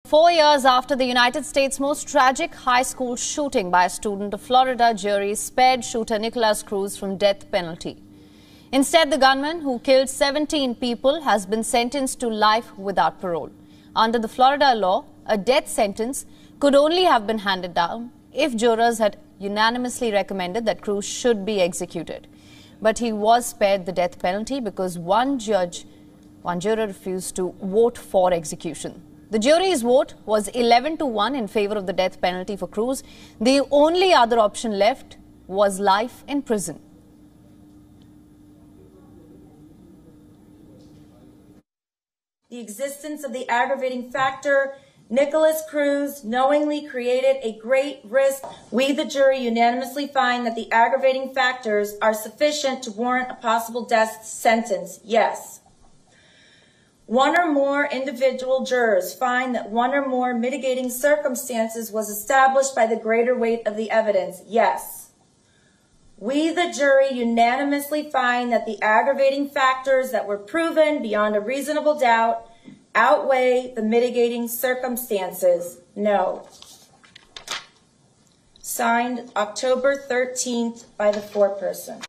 4 years after the United States' most tragic high school shooting by a student, a Florida jury spared shooter Nikolas Cruz from death penalty. Instead, the gunman, who killed 17 people, has been sentenced to life without parole. Under the Florida law, a death sentence could only have been handed down if jurors had unanimously recommended that Cruz should be executed. But he was spared the death penalty because one juror refused to vote for execution. The jury's vote was 11-1 in favor of the death penalty for Cruz. The only other option left was life in prison. The existence of the aggravating factor, Nikolas Cruz knowingly created a great risk. We, the jury, unanimously find that the aggravating factors are sufficient to warrant a possible death sentence. Yes. One or more individual jurors find that one or more mitigating circumstances was established by the greater weight of the evidence. Yes. We, the jury, unanimously find that the aggravating factors that were proven beyond a reasonable doubt outweigh the mitigating circumstances. No. Signed October 13th by the foreperson.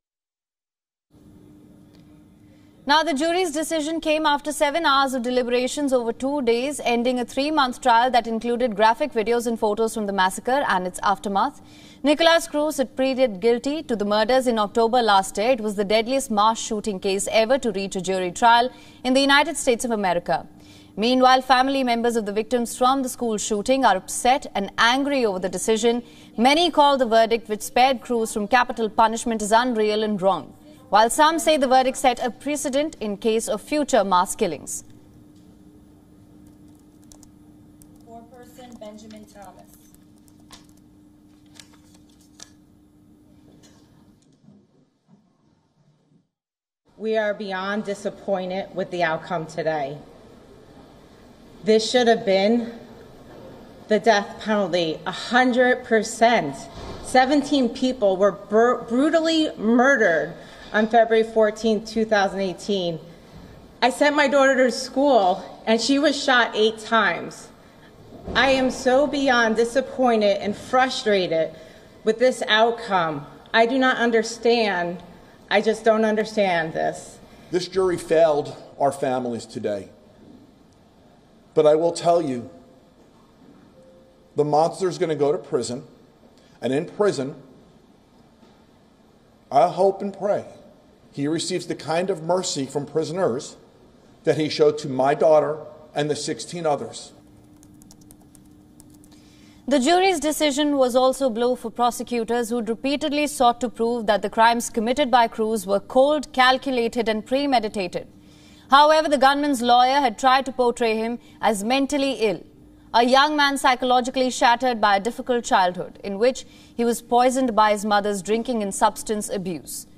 Now, the jury's decision came after 7 hours of deliberations over 2 days, ending a 3-month trial that included graphic videos and photos from the massacre and its aftermath. Nikolas Cruz had pleaded guilty to the murders in October last year. It was the deadliest mass shooting case ever to reach a jury trial in the United States of America. Meanwhile, family members of the victims from the school shooting are upset and angry over the decision. Many call the verdict, which spared Cruz from capital punishment, as unreal and wrong, while some say the verdict set a precedent in case of future mass killings. Foreperson Benjamin Thomas. We are beyond disappointed with the outcome today. This should have been the death penalty, 100%. 17 people were brutally murdered on February 14, 2018. I sent my daughter to school and she was shot 8 times. I am so beyond disappointed and frustrated with this outcome. I do not understand. I just don't understand this. This jury failed our families today. But I will tell you, the monster is going to go to prison, and in prison, I hope and pray he receives the kind of mercy from prisoners that he showed to my daughter and the 16 others. The jury's decision was also a blow for prosecutors who'd repeatedly sought to prove that the crimes committed by Cruz were cold, calculated and premeditated. However, the gunman's lawyer had tried to portray him as mentally ill, a young man psychologically shattered by a difficult childhood in which he was poisoned by his mother's drinking and substance abuse.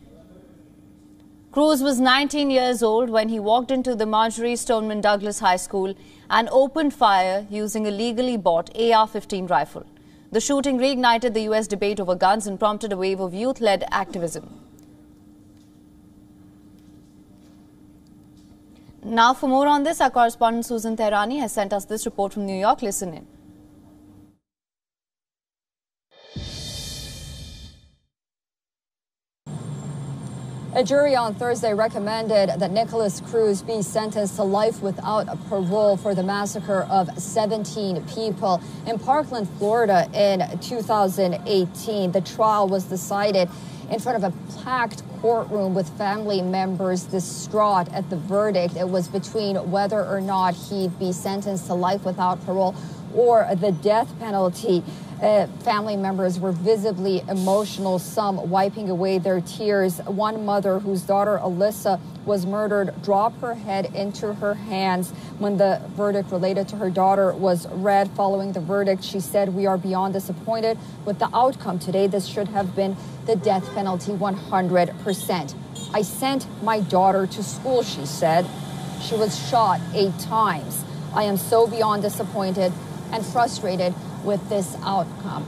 Cruz was 19 years old when he walked into the Marjorie Stoneman Douglas High School and opened fire using a legally bought AR-15 rifle. The shooting reignited the U.S. debate over guns and prompted a wave of youth-led activism. Now, for more on this, our correspondent Susan Tehrani has sent us this report from New York. Listen in. A jury on Thursday recommended that Nikolas Cruz be sentenced to life without parole for the massacre of 17 people in Parkland, Florida in 2018. The trial was decided in front of a packed courtroom with family members distraught at the verdict. It was between whether or not he'd be sentenced to life without parole or the death penalty. Family members were visibly emotional, some wiping away their tears. One mother whose daughter Alyssa was murdered dropped her head into her hands when the verdict related to her daughter was read. Following the verdict, she said, "We are beyond disappointed with the outcome today. This should have been the death penalty 100%. I sent my daughter to school," she said. She was shot 8 times. "I am so beyond disappointed and frustrated with this outcome."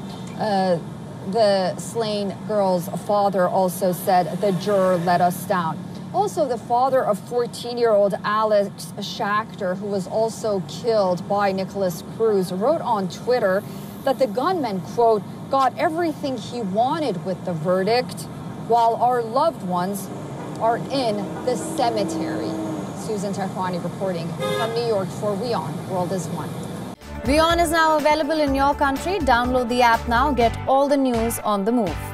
The slain girl's father also said, "The juror let us down." Also, the father of 14-year-old Alex Schachter, who was also killed by Nikolas Cruz, wrote on Twitter that the gunman, quote, got everything he wanted with the verdict, while our loved ones are in the cemetery. Susan Tehrani reporting from New York for WION World is One. WION is now available in your country. Download the app now. Get all the news on the move.